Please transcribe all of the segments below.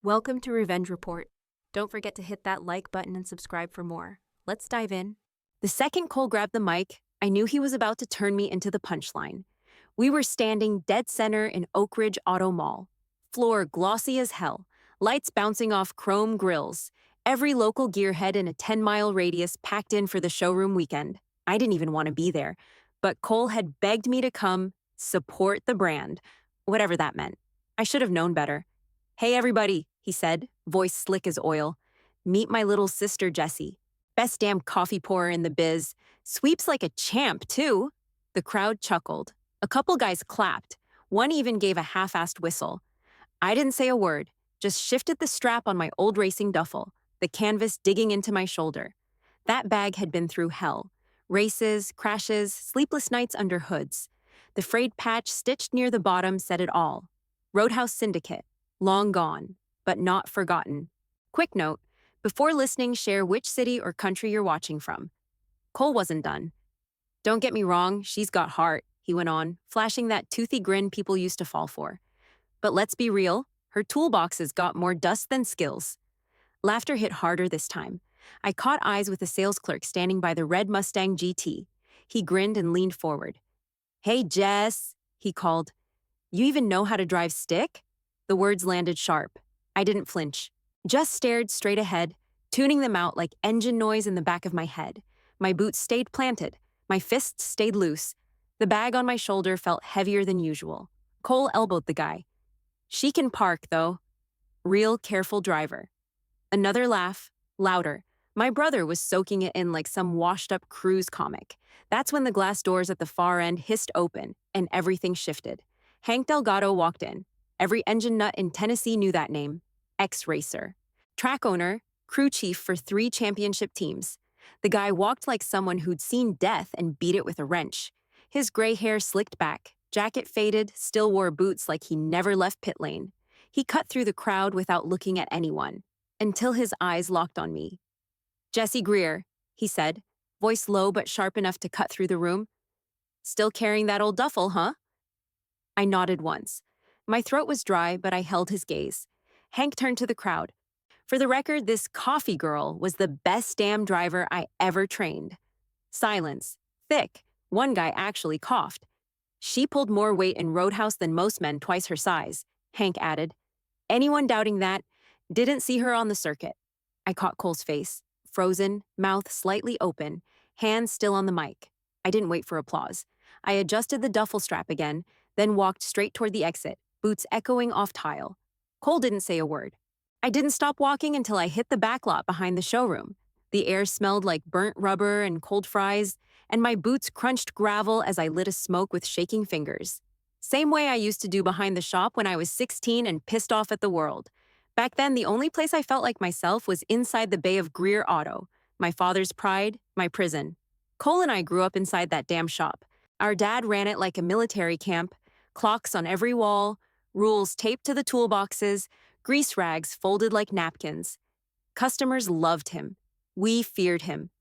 Welcome to Revenge Report. Don't forget to hit that like button and subscribe for more. Let's dive in. The second Cole grabbed the mic, I knew he was about to turn me into the punchline. We were standing dead center in Oak Ridge Auto Mall. Floor glossy as hell, lights bouncing off chrome grills. Every local gearhead in a 10-mile radius packed in for the showroom weekend. I didn't even want to be there, but Cole had begged me to come support the brand, whatever that meant. I should have known better. "Hey everybody," he said, voice slick as oil. "Meet my little sister Jessie. Best damn coffee pourer in the biz. Sweeps like a champ, too." The crowd chuckled. A couple guys clapped. One even gave a half-assed whistle. I didn't say a word, just shifted the strap on my old racing duffel, the canvas digging into my shoulder. That bag had been through hell. Races, crashes, sleepless nights under hoods. The frayed patch stitched near the bottom said it all. Roadhouse Syndicate. Long gone, but not forgotten. Quick note, before listening, share which city or country you're watching from. Cole wasn't done. "Don't get me wrong, she's got heart," he went on, flashing that toothy grin people used to fall for. "But let's be real, her toolbox has got more dust than skills." Laughter hit harder this time. I caught eyes with a sales clerk standing by the red Mustang GT. He grinned and leaned forward. "Hey, Jess," he called. "You even know how to drive stick?" The words landed sharp. I didn't flinch. Just stared straight ahead, tuning them out like engine noise in the back of my head. My boots stayed planted. My fists stayed loose. The bag on my shoulder felt heavier than usual. Cole elbowed the guy. "She can park, though. Real careful driver." Another laugh, louder. My brother was soaking it in like some washed-up cruise comic. That's when the glass doors at the far end hissed open, and everything shifted. Hank Delgado walked in. Every engine nut in Tennessee knew that name. Ex-racer. Track owner, crew chief for 3 championship teams. The guy walked like someone who'd seen death and beat it with a wrench. His gray hair slicked back, jacket faded, still wore boots like he never left pit lane. He cut through the crowd without looking at anyone, until his eyes locked on me. "Jesse Greer," he said, voice low but sharp enough to cut through the room. "Still carrying that old duffel, huh?" I nodded once. My throat was dry, but I held his gaze. Hank turned to the crowd. "For the record, this coffee girl was the best damn driver I ever trained." Silence. Thick. One guy actually coughed. "She pulled more weight in Roadhouse than most men twice her size," Hank added. Anyone doubting that didn't see her on the circuit. I caught Cole's face, frozen, mouth slightly open, hands still on the mic. I didn't wait for applause. I adjusted the duffel strap again, then walked straight toward the exit, boots echoing off tile. Cole didn't say a word. I didn't stop walking until I hit the back lot behind the showroom. The air smelled like burnt rubber and cold fries, and my boots crunched gravel as I lit a smoke with shaking fingers. Same way I used to do behind the shop when I was 16 and pissed off at the world. Back then, the only place I felt like myself was inside the bay of Greer Auto, my father's pride, my prison. Cole and I grew up inside that damn shop. Our dad ran it like a military camp, clocks on every wall, rules taped to the toolboxes, grease rags folded like napkins. Customers loved him. We feared him.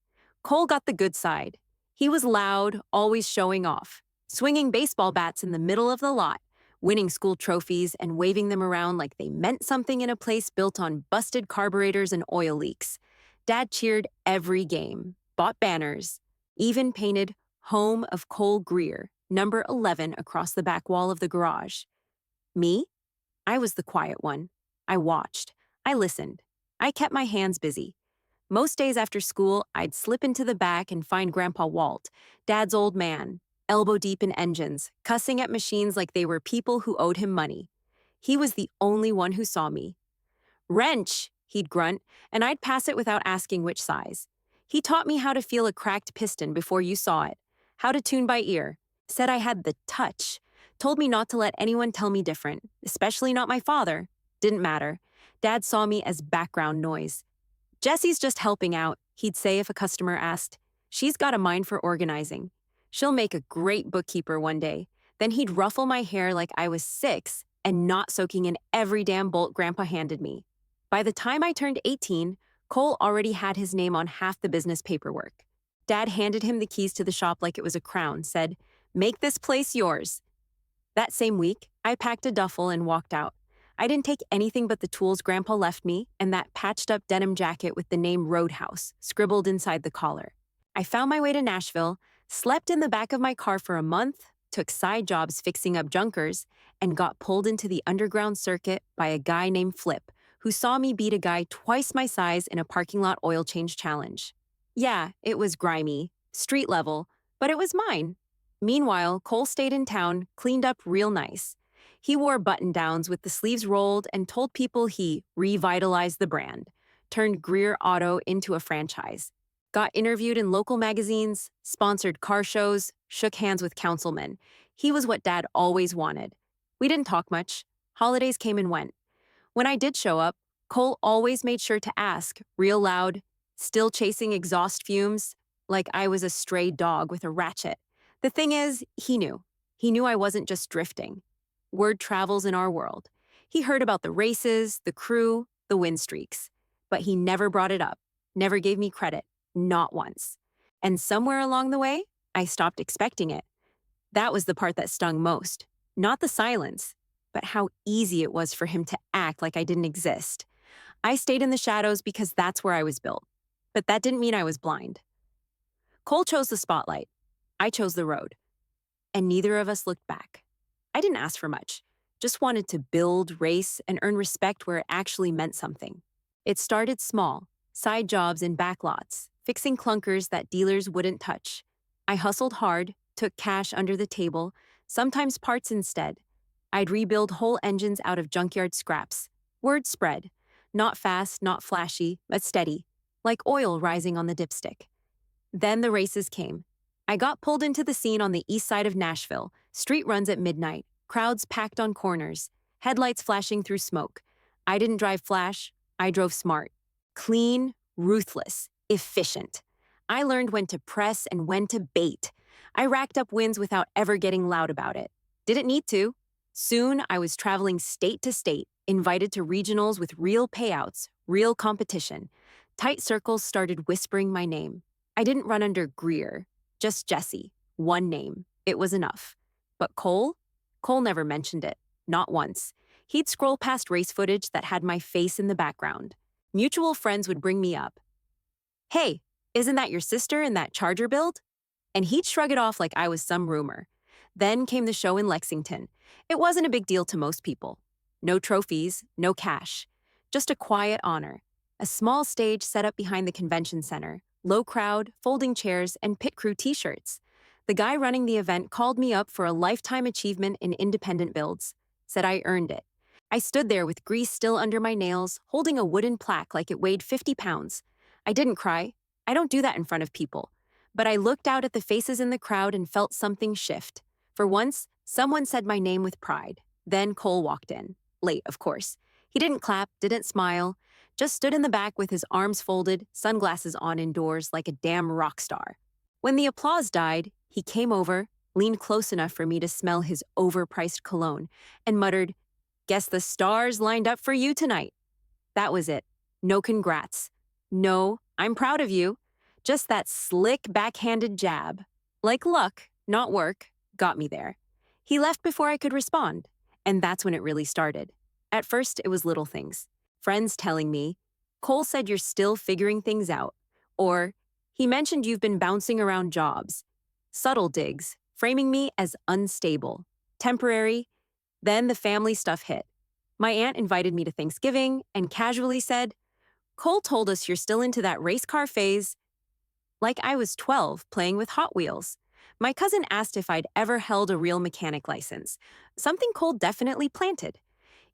Cole got the good side. He was loud, always showing off, swinging baseball bats in the middle of the lot, winning school trophies and waving them around like they meant something in a place built on busted carburetors and oil leaks. Dad cheered every game, bought banners, even painted "Home of Cole Greer," number 11 across the back wall of the garage. Me? I was the quiet one. I watched. I listened. I kept my hands busy. Most days after school, I'd slip into the back and find Grandpa Walt, Dad's old man, elbow deep in engines, cussing at machines like they were people who owed him money. He was the only one who saw me. "Wrench," he'd grunt, and I'd pass it without asking which size. He taught me how to feel a cracked piston before you saw it, how to tune by ear, said I had the touch, told me not to let anyone tell me different, especially not my father. Didn't matter. Dad saw me as background noise. "Jessie's just helping out," he'd say if a customer asked. "She's got a mind for organizing. She'll make a great bookkeeper one day." Then he'd ruffle my hair like I was 6 and not soaking in every damn bolt Grandpa handed me. By the time I turned 18, Cole already had his name on half the business paperwork. Dad handed him the keys to the shop like it was a crown, said, "Make this place yours." That same week, I packed a duffel and walked out. I didn't take anything but the tools Grandpa left me and that patched up denim jacket with the name Roadhouse scribbled inside the collar. I found my way to Nashville, slept in the back of my car for a month, took side jobs fixing up junkers, and got pulled into the underground circuit by a guy named Flip, who saw me beat a guy twice my size in a parking lot oil change challenge. Yeah, it was grimy, street level, but it was mine. Meanwhile, Cole stayed in town, cleaned up real nice. He wore button-downs with the sleeves rolled and told people he revitalized the brand, turned Greer Auto into a franchise, got interviewed in local magazines, sponsored car shows, shook hands with councilmen. He was what Dad always wanted. We didn't talk much. Holidays came and went. When I did show up, Cole always made sure to ask, real loud, still chasing exhaust fumes, like I was a stray dog with a ratchet. The thing is, he knew. He knew I wasn't just drifting. Word travels in our world. He heard about the races, the crew, the win streaks. But he never brought it up, never gave me credit, not once. And somewhere along the way, I stopped expecting it. That was the part that stung most. Not the silence, but how easy it was for him to act like I didn't exist. I stayed in the shadows because that's where I was built. But that didn't mean I was blind. Cole chose the spotlight. I chose the road. And neither of us looked back. I didn't ask for much, just wanted to build, race, and earn respect where it actually meant something. It started small, side jobs in backlots, fixing clunkers that dealers wouldn't touch. I hustled hard, took cash under the table, sometimes parts instead. I'd rebuild whole engines out of junkyard scraps. Word spread. Not fast, not flashy, but steady, like oil rising on the dipstick. Then the races came. I got pulled into the scene on the east side of Nashville, street runs at midnight, crowds packed on corners, headlights flashing through smoke. I didn't drive flash, I drove smart. Clean, ruthless, efficient. I learned when to press and when to bait. I racked up wins without ever getting loud about it. Didn't need to. Soon, I was traveling state to state, invited to regionals with real payouts, real competition. Tight circles started whispering my name. I didn't run under Greer, just Jesse. One name. It was enough. But Cole? Cole never mentioned it. Not once. He'd scroll past race footage that had my face in the background. Mutual friends would bring me up. Hey, isn't that your sister in that Charger build? And he'd shrug it off like I was some rumor. Then came the show in Lexington. It wasn't a big deal to most people. No trophies, no cash. Just a quiet honor. A small stage set up behind the convention center. Low crowd, folding chairs, and pit crew t-shirts. The guy running the event called me up for a lifetime achievement in independent builds. Said I earned it. I stood there with grease still under my nails, holding a wooden plaque like it weighed 50 pounds. I didn't cry. I don't do that in front of people. But I looked out at the faces in the crowd and felt something shift. For once, someone said my name with pride. Then Cole walked in. Late, of course. He didn't clap, didn't smile, just stood in the back with his arms folded, sunglasses on indoors like a damn rock star. When the applause died, he came over, leaned close enough for me to smell his overpriced cologne, and muttered, "Guess the stars lined up for you tonight." That was it. No congrats. No, I'm proud of you. Just that slick backhanded jab. Like luck, not work, got me there. He left before I could respond, and that's when it really started. At first, it was little things. Friends telling me, "Cole said you're still figuring things out," or "He mentioned you've been bouncing around jobs." Subtle digs, framing me as unstable, temporary. Then the family stuff hit. My aunt invited me to Thanksgiving and casually said, "Cole told us you're still into that race car phase." Like I was 12 playing with Hot Wheels. My cousin asked if I'd ever held a real mechanic license, something Cole definitely planted.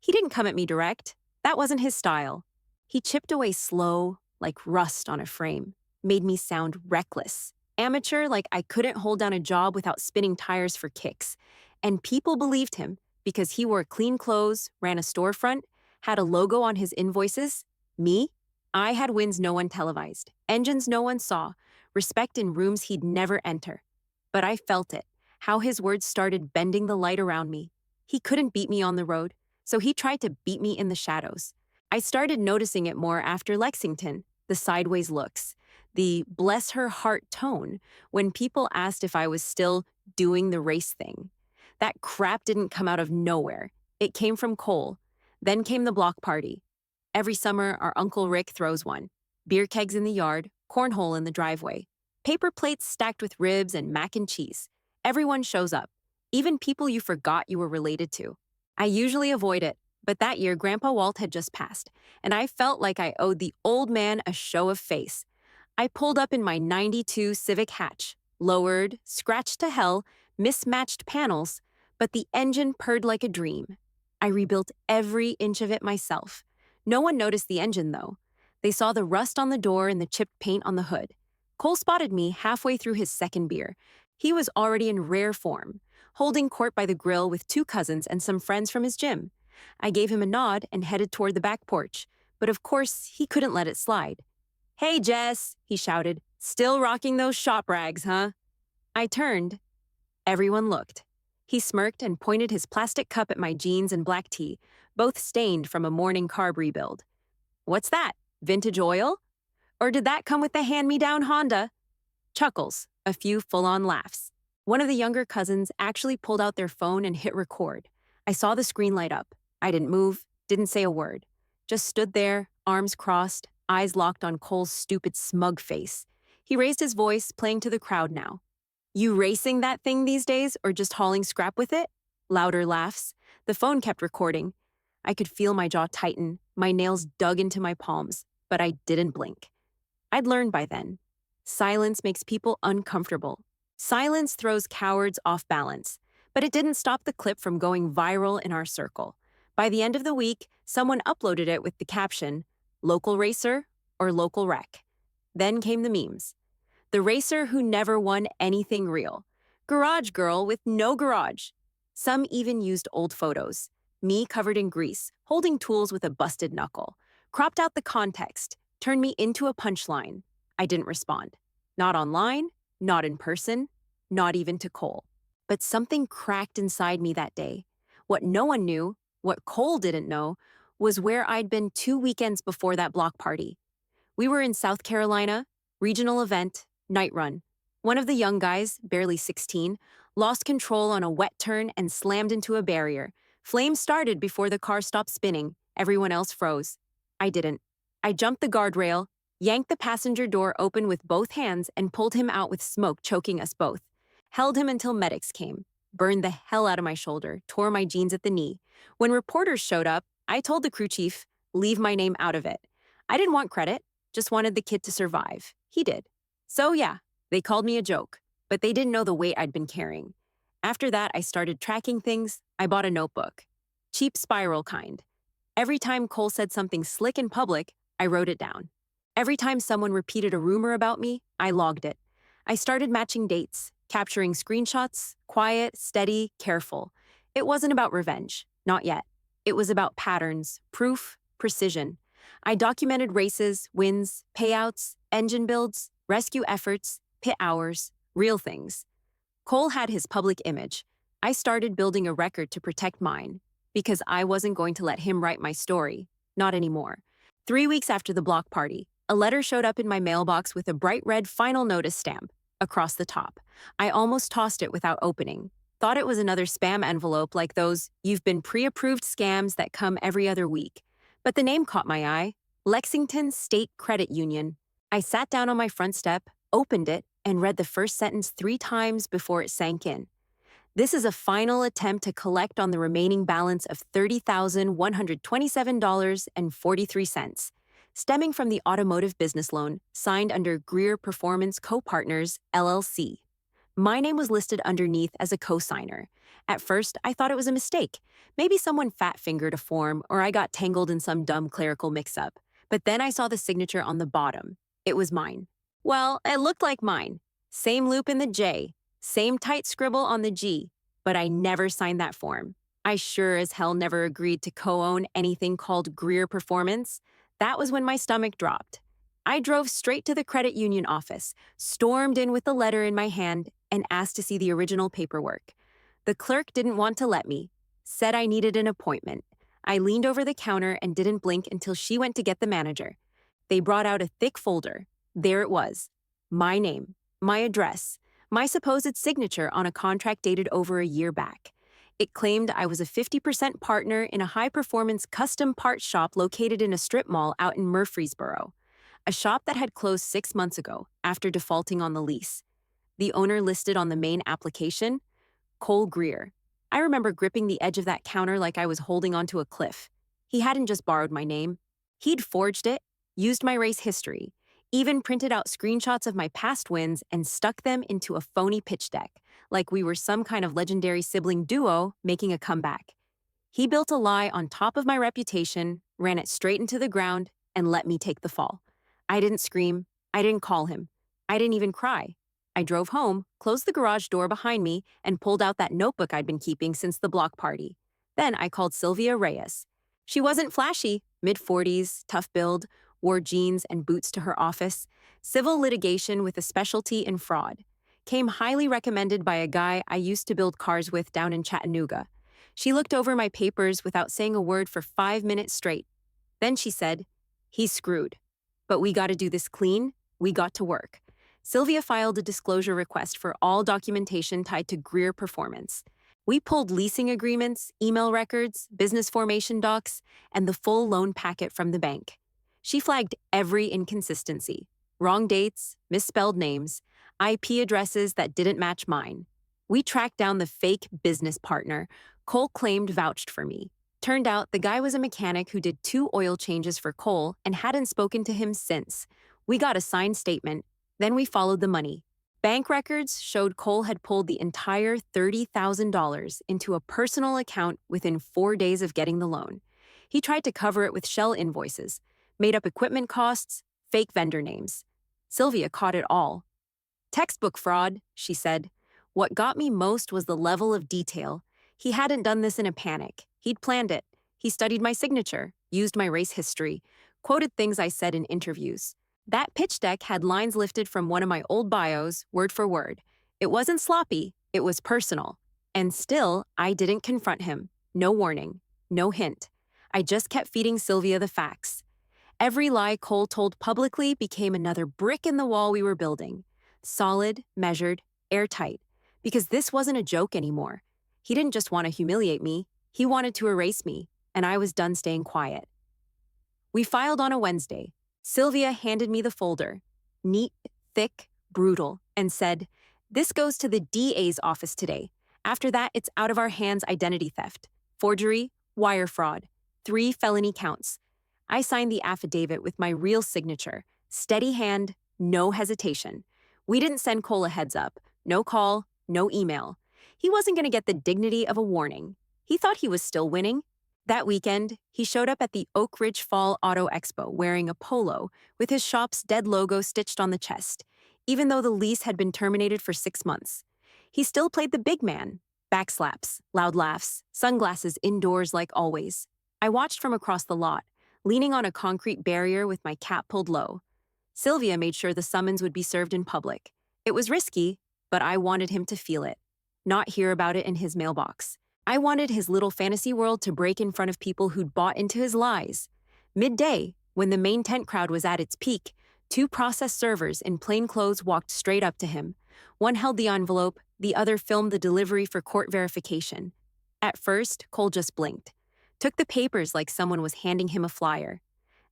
He didn't come at me direct. That wasn't his style. He chipped away slow, like rust on a frame, made me sound reckless, amateur, like I couldn't hold down a job without spinning tires for kicks. And people believed him because he wore clean clothes, ran a storefront, had a logo on his invoices. Me? I had wins no one televised, engines no one saw, respect in rooms he'd never enter. But I felt it, how his words started bending the light around me. He couldn't beat me on the road, so he tried to beat me in the shadows. I started noticing it more after Lexington, the sideways looks, the bless her heart tone when people asked if I was still doing the race thing. That crap didn't come out of nowhere. It came from Cole. Then came the block party. Every summer, our Uncle Rick throws one. Beer kegs in the yard, cornhole in the driveway, paper plates stacked with ribs and mac and cheese. Everyone shows up, even people you forgot you were related to. I usually avoid it, but that year Grandpa Walt had just passed, and I felt like I owed the old man a show of face. I pulled up in my '92 Civic hatch, lowered, scratched to hell, mismatched panels, but the engine purred like a dream. I rebuilt every inch of it myself. No one noticed the engine, though. They saw the rust on the door and the chipped paint on the hood. Cole spotted me halfway through his second beer. He was already in rare form, holding court by the grill with two cousins and some friends from his gym. I gave him a nod and headed toward the back porch, but of course, he couldn't let it slide. "Hey, Jess," he shouted. "Still rocking those shop rags, huh?" I turned. Everyone looked. He smirked and pointed his plastic cup at my jeans and black tee, both stained from a morning carb rebuild. "What's that? Vintage oil? Or did that come with the hand-me-down Honda?" Chuckles, a few full-on laughs. One of the younger cousins actually pulled out their phone and hit record. I saw the screen light up. I didn't move, didn't say a word. Just stood there, arms crossed, eyes locked on Cole's stupid smug face. He raised his voice, playing to the crowd now. "You racing that thing these days or just hauling scrap with it?" Louder laughs. The phone kept recording. I could feel my jaw tighten, my nails dug into my palms, but I didn't blink. I'd learned by then. Silence makes people uncomfortable. Silence throws cowards off balance. But it didn't stop the clip from going viral in our circle. By the end of the week, someone uploaded it with the caption, "Local racer" or "Local wreck." Then came the memes. The racer who never won anything real. Garage girl with no garage. Some even used old photos. Me covered in grease, holding tools with a busted knuckle. Cropped out the context, turned me into a punchline. I didn't respond. Not online, not in person, not even to Cole. But something cracked inside me that day. What no one knew, what Cole didn't know, was where I'd been 2 weekends before that block party. We were in South Carolina, regional event, night run. One of the young guys, barely 16, lost control on a wet turn and slammed into a barrier. Flames started before the car stopped spinning. Everyone else froze. I didn't. I jumped the guardrail, yanked the passenger door open with both hands, and pulled him out with smoke choking us both. Held him until medics came. Burned the hell out of my shoulder, tore my jeans at the knee. When reporters showed up, I told the crew chief, leave my name out of it. I didn't want credit, just wanted the kid to survive. He did. So yeah, they called me a joke, but they didn't know the weight I'd been carrying. After that, I started tracking things. I bought a notebook. Cheap spiral kind. Every time Cole said something slick in public, I wrote it down. Every time someone repeated a rumor about me, I logged it. I started matching dates, capturing screenshots, quiet, steady, careful. It wasn't about revenge, not yet. It was about patterns, proof, precision. I documented races, wins, payouts, engine builds, rescue efforts, pit hours, real things. Cole had his public image. I started building a record to protect mine, because I wasn't going to let him write my story, not anymore. 3 weeks after the block party, a letter showed up in my mailbox with a bright red final notice stamp across the top. I almost tossed it without opening. Thought it was another spam envelope like those "you've been pre-approved" scams that come every other week. But the name caught my eye. Lexington State Credit Union. I sat down on my front step, opened it, and read the first sentence 3 times before it sank in. This is a final attempt to collect on the remaining balance of $30,127.43, stemming from the automotive business loan signed under Greer Performance Co-Partners, LLC. My name was listed underneath as a co-signer. At first, I thought it was a mistake. Maybe someone fat-fingered a form, or I got tangled in some dumb clerical mix-up. But then I saw the signature on the bottom. It was mine. Well, it looked like mine. Same loop in the J, same tight scribble on the G, but I never signed that form. I sure as hell never agreed to co-own anything called Greer Performance. That was when my stomach dropped. I drove straight to the credit union office, stormed in with the letter in my hand, and asked to see the original paperwork. The clerk didn't want to let me, said I needed an appointment. I leaned over the counter and didn't blink until she went to get the manager. They brought out a thick folder. There it was. My name, my address, my supposed signature on a contract dated over a year back. It claimed I was a 50% partner in a high-performance custom parts shop located in a strip mall out in Murfreesboro, a shop that had closed 6 months ago after defaulting on the lease. The owner listed on the main application, Cole Greer. I remember gripping the edge of that counter like I was holding onto a cliff. He hadn't just borrowed my name. He'd forged it, used my race history, even printed out screenshots of my past wins and stuck them into a phony pitch deck, like we were some kind of legendary sibling duo making a comeback. He built a lie on top of my reputation, ran it straight into the ground, and let me take the fall. I didn't scream. I didn't call him. I didn't even cry. I drove home, closed the garage door behind me, and pulled out that notebook I'd been keeping since the block party. Then I called Sylvia Reyes. She wasn't flashy, mid-40s, tough build, wore jeans and boots to her office, civil litigation with a specialty in fraud. Came highly recommended by a guy I used to build cars with down in Chattanooga. She looked over my papers without saying a word for 5 minutes straight. Then she said, "He's screwed. But we gotta do this clean. We got to work." Sylvia filed a disclosure request for all documentation tied to Greer performance. We pulled leasing agreements, email records, business formation docs, and the full loan packet from the bank. She flagged every inconsistency: wrong dates, misspelled names, IP addresses that didn't match mine. We tracked down the fake business partner Cole claimed vouched for me. Turned out the guy was a mechanic who did 2 oil changes for Cole and hadn't spoken to him since. We got a signed statement. Then we followed the money. Bank records showed Cole had pulled the entire $30,000 into a personal account within 4 days of getting the loan. He tried to cover it with shell invoices, made up equipment costs, fake vendor names. Sylvia caught it all. "Textbook fraud," she said. What got me most was the level of detail. He hadn't done this in a panic. He'd planned it. He studied my signature, used my race history, quoted things I said in interviews. That pitch deck had lines lifted from one of my old bios, word for word. It wasn't sloppy, it was personal. And still, I didn't confront him. No warning, no hint. I just kept feeding Sylvia the facts. Every lie Cole told publicly became another brick in the wall we were building. Solid, measured, airtight. Because this wasn't a joke anymore. He didn't just want to humiliate me, he wanted to erase me, and I was done staying quiet. We filed on a Wednesday. Sylvia handed me the folder, neat, thick, brutal, and said, "This goes to the DA's office today. After that, it's out of our hands: identity theft, forgery, wire fraud, 3 felony counts." I signed the affidavit with my real signature, steady hand, no hesitation. We didn't send Cole a heads up, no call, no email. He wasn't going to get the dignity of a warning. He thought he was still winning. That weekend, he showed up at the Oak Ridge Fall Auto Expo wearing a polo with his shop's dead logo stitched on the chest, even though the lease had been terminated for 6 months. He still played the big man. Backslaps, loud laughs, sunglasses indoors like always. I watched from across the lot, leaning on a concrete barrier with my cap pulled low. Sylvia made sure the summons would be served in public. It was risky, but I wanted him to feel it, not hear about it in his mailbox. I wanted his little fantasy world to break in front of people who'd bought into his lies. Midday, when the main tent crowd was at its peak, 2 process servers in plain clothes walked straight up to him. One held the envelope, the other filmed the delivery for court verification. At first, Cole just blinked, took the papers like someone was handing him a flyer.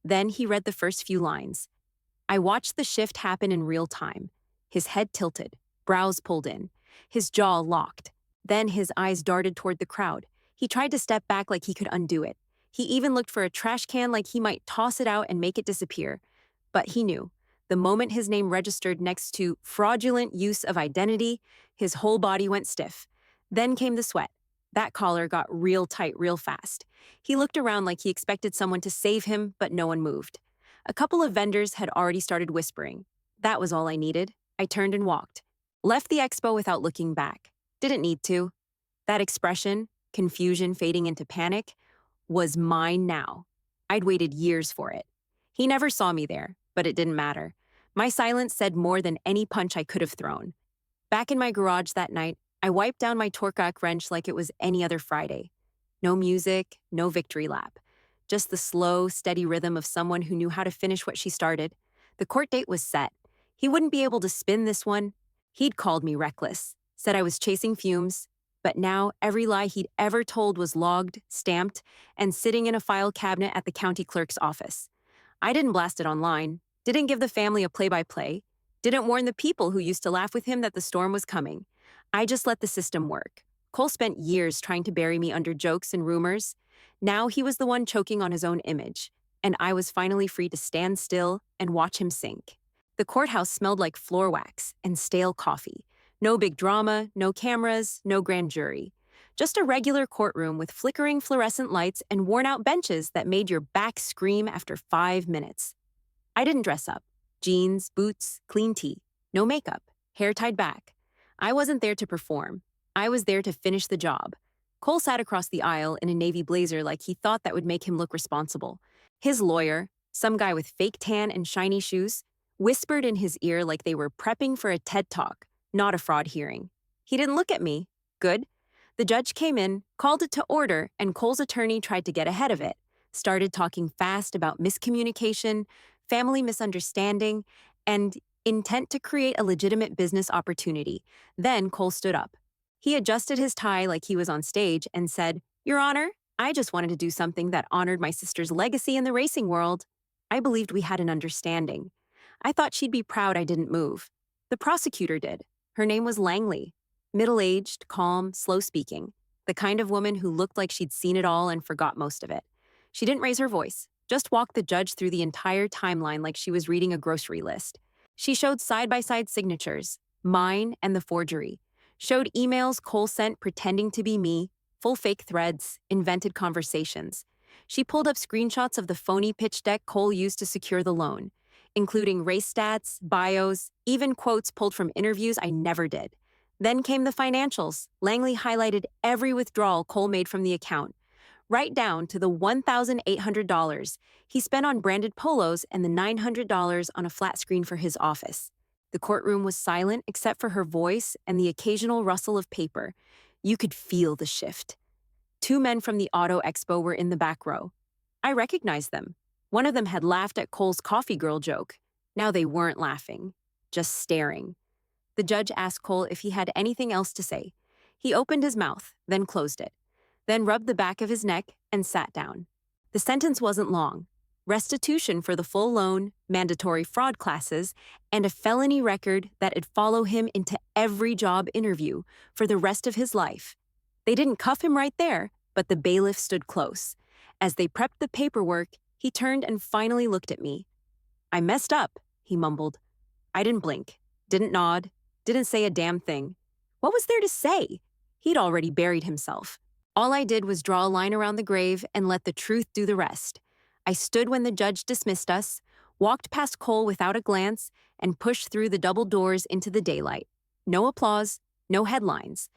Then he read the first few lines. I watched the shift happen in real time. His head tilted, brows pulled in, his jaw locked. Then his eyes darted toward the crowd. He tried to step back like he could undo it. He even looked for a trash can like he might toss it out and make it disappear. But he knew. The moment his name registered next to fraudulent use of identity, his whole body went stiff. Then came the sweat. That collar got real tight real fast. He looked around like he expected someone to save him, but no one moved. A couple of vendors had already started whispering. That was all I needed. I turned and walked. Left the expo without looking back. Didn't need to. That expression, confusion fading into panic, was mine now. I'd waited years for it. He never saw me there, but it didn't matter. My silence said more than any punch I could have thrown. Back in my garage that night, I wiped down my Torque wrench like it was any other Friday. No music, no victory lap. Just the slow, steady rhythm of someone who knew how to finish what she started. The court date was set. He wouldn't be able to spin this one. He'd called me reckless, said I was chasing fumes, but now every lie he'd ever told was logged, stamped, and sitting in a file cabinet at the county clerk's office. I didn't blast it online, didn't give the family a play-by-play, didn't warn the people who used to laugh with him that the storm was coming. I just let the system work. Cole spent years trying to bury me under jokes and rumors. Now he was the one choking on his own image, and I was finally free to stand still and watch him sink. The courthouse smelled like floor wax and stale coffee. No big drama, no cameras, no grand jury. Just a regular courtroom with flickering fluorescent lights and worn-out benches that made your back scream after 5 minutes. I didn't dress up. Jeans, boots, clean tee. No makeup. Hair tied back. I wasn't there to perform. I was there to finish the job. Cole sat across the aisle in a navy blazer like he thought that would make him look responsible. His lawyer, some guy with fake tan and shiny shoes, whispered in his ear like they were prepping for a TED Talk, not a fraud hearing. He didn't look at me. Good. The judge came in, called it to order, and Cole's attorney tried to get ahead of it, started talking fast about miscommunication, family misunderstanding, and intent to create a legitimate business opportunity. Then Cole stood up. He adjusted his tie like he was on stage and said, "Your Honor, I just wanted to do something that honored my sister's legacy in the racing world. I believed we had an understanding. I thought she'd be proud I didn't move. The prosecutor did. Her name was Langley. Middle-aged, calm, slow-speaking. The kind of woman who looked like she'd seen it all and forgot most of it. She didn't raise her voice, just walked the judge through the entire timeline like she was reading a grocery list. She showed side-by-side signatures, mine and the forgery. Showed emails Cole sent pretending to be me, full fake threads, invented conversations. She pulled up screenshots of the phony pitch deck Cole used to secure the loan, including race stats, bios, even quotes pulled from interviews I never did. Then came the financials. Langley highlighted every withdrawal Cole made from the account, right down to the $1,800 he spent on branded polos and the $900 on a flat screen for his office. The courtroom was silent except for her voice and the occasional rustle of paper. You could feel the shift. 2 men from the Auto Expo were in the back row. I recognized them. One of them had laughed at Cole's coffee girl joke. Now they weren't laughing, just staring. The judge asked Cole if he had anything else to say. He opened his mouth, then closed it, then rubbed the back of his neck and sat down. The sentence wasn't long. Restitution for the full loan, mandatory fraud classes, and a felony record that'd follow him into every job interview for the rest of his life. They didn't cuff him right there, but the bailiff stood close. As they prepped the paperwork, he turned and finally looked at me. "I messed up," he mumbled. I didn't blink, didn't nod, didn't say a damn thing. What was there to say? He'd already buried himself. All I did was draw a line around the grave and let the truth do the rest. I stood when the judge dismissed us, walked past Cole without a glance, and pushed through the double doors into the daylight. No applause, no headlines.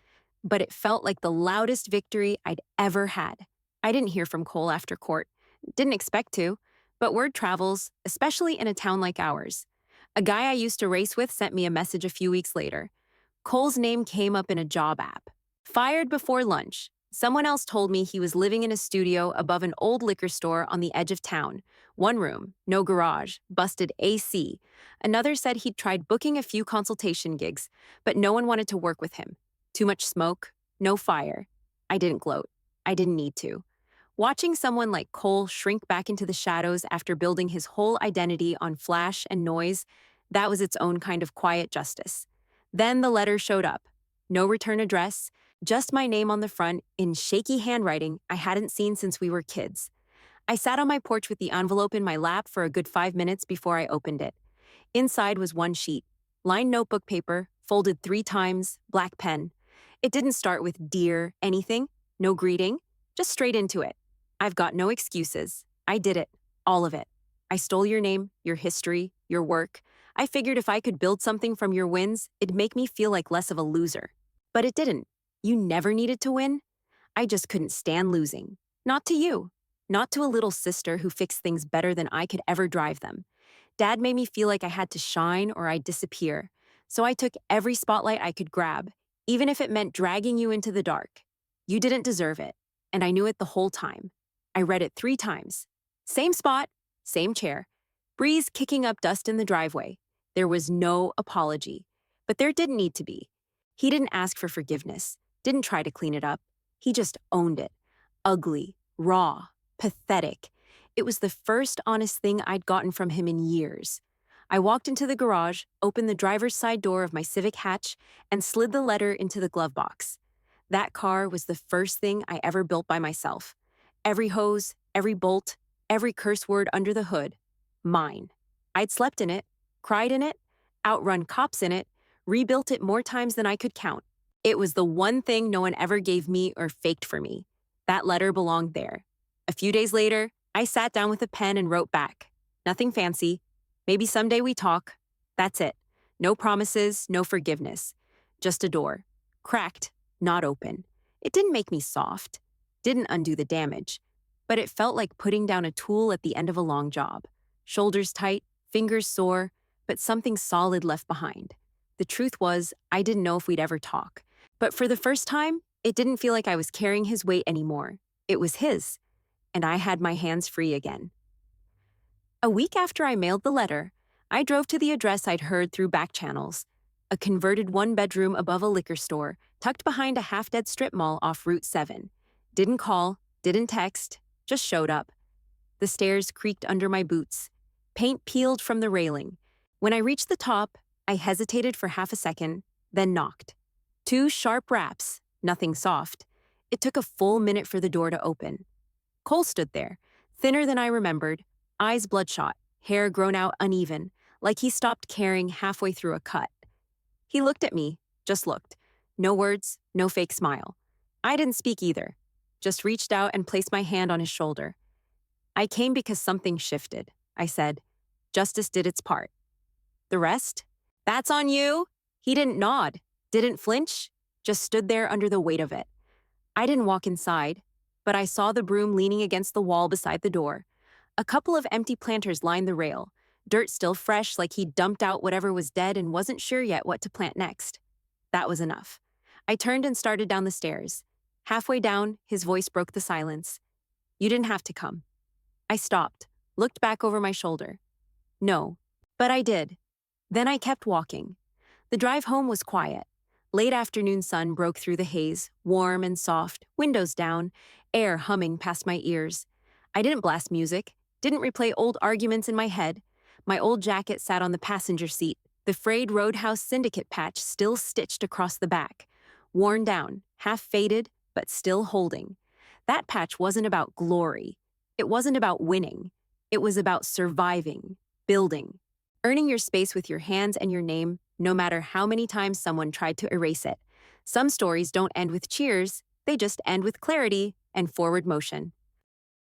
But it felt like the loudest victory I'd ever had. I didn't hear from Cole after court. Didn't expect to, but word travels, especially in a town like ours. A guy I used to race with sent me a message a few weeks later. Cole's name came up in a job app. Fired before lunch. Someone else told me he was living in a studio above an old liquor store on the edge of town. 1 room, no garage, busted AC. Another said he'd tried booking a few consultation gigs, but no one wanted to work with him. Too much smoke, no fire. I didn't gloat. I didn't need to. Watching someone like Cole shrink back into the shadows after building his whole identity on flash and noise, that was its own kind of quiet justice. Then the letter showed up. No return address, just my name on the front in shaky handwriting I hadn't seen since we were kids. I sat on my porch with the envelope in my lap for a good 5 minutes before I opened it. Inside was 1 sheet, lined notebook paper, folded 3 times, black pen. It didn't start with "Dear" anything, no greeting, just straight into it. I've got no excuses. I did it, all of it. I stole your name, your history, your work. I figured if I could build something from your wins, it'd make me feel like less of a loser. But it didn't. You never needed to win. I just couldn't stand losing. Not to you. Not to a little sister who fixed things better than I could ever drive them. Dad made me feel like I had to shine or I'd disappear. So I took every spotlight I could grab, even if it meant dragging you into the dark. You didn't deserve it, and I knew it the whole time. I read it 3 times. Same spot, same chair. Breeze kicking up dust in the driveway. There was no apology. But there didn't need to be. He didn't ask for forgiveness. Didn't try to clean it up. He just owned it. Ugly, raw, pathetic. It was the first honest thing I'd gotten from him in years. I walked into the garage, opened the driver's side door of my Civic hatch, and slid the letter into the glove box. That car was the first thing I ever built by myself. Every hose, every bolt, every curse word under the hood. Mine. I'd slept in it, cried in it, outrun cops in it, rebuilt it more times than I could count. It was the one thing no one ever gave me or faked for me. That letter belonged there. A few days later, I sat down with a pen and wrote back. Nothing fancy. Maybe someday we talk. That's it. No promises, no forgiveness. Just a door. Cracked, not open. It didn't make me soft. Didn't undo the damage. But it felt like putting down a tool at the end of a long job. Shoulders tight, fingers sore, but something solid left behind. The truth was, I didn't know if we'd ever talk. But for the first time, it didn't feel like I was carrying his weight anymore. It was his. And I had my hands free again. A week after I mailed the letter, I drove to the address I'd heard through back channels, a converted one-bedroom above a liquor store, tucked behind a half-dead strip mall off Route 7. Didn't call, didn't text, just showed up. The stairs creaked under my boots. Paint peeled from the railing. When I reached the top, I hesitated for half a second, then knocked. 2 sharp raps, nothing soft. It took a full minute for the door to open. Cole stood there, thinner than I remembered, eyes bloodshot, hair grown out uneven, like he stopped caring halfway through a cut. He looked at me, just looked. No words, no fake smile. I didn't speak either, just reached out and placed my hand on his shoulder. I came because something shifted, I said. Justice did its part. The rest? That's on you? He didn't nod, didn't flinch, just stood there under the weight of it. I didn't walk inside, but I saw the broom leaning against the wall beside the door. A couple of empty planters lined the rail, dirt still fresh like he'd dumped out whatever was dead and wasn't sure yet what to plant next. That was enough. I turned and started down the stairs. Halfway down, his voice broke the silence. You didn't have to come. I stopped, looked back over my shoulder. No, but I did. Then I kept walking. The drive home was quiet. Late afternoon sun broke through the haze, warm and soft, windows down, air humming past my ears. I didn't blast music, didn't replay old arguments in my head. My old jacket sat on the passenger seat, the frayed Roadhouse Syndicate patch still stitched across the back. Worn down, half faded, but still holding. That patch wasn't about glory. It wasn't about winning. It was about surviving, building, earning your space with your hands and your name, no matter how many times someone tried to erase it. Some stories don't end with cheers, they just end with clarity and forward motion.